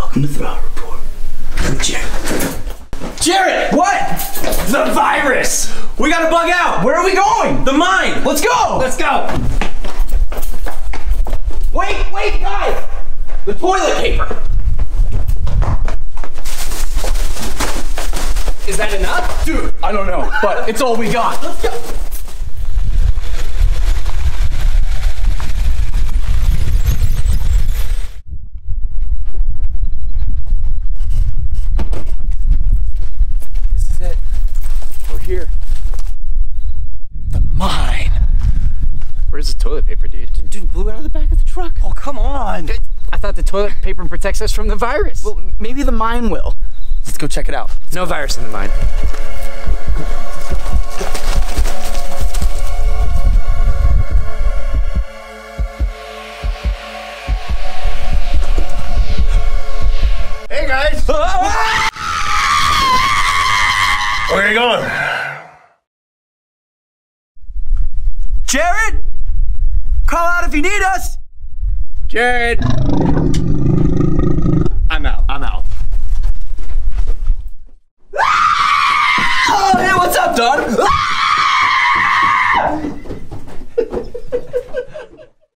Welcome to Throttle Report with Jared. Jared! What? The virus! We gotta bug out! Where are we going? The mine! Let's go! Let's go! Wait, guys! The toilet paper! Is that enough? Dude, I don't know, but it's all we got. Let's go! This is it. We're here. The mine. Where's the toilet paper, dude? Dude, blew out of the back of the truck. Oh, come on. I thought the toilet paper protects us from the virus. Well, maybe the mine will. Let's go check it out. No virus in the mine. Hey guys! Where are you going? Jared! Call out if you need us! Jared! I'm out. Oh, hey, what's up, Don?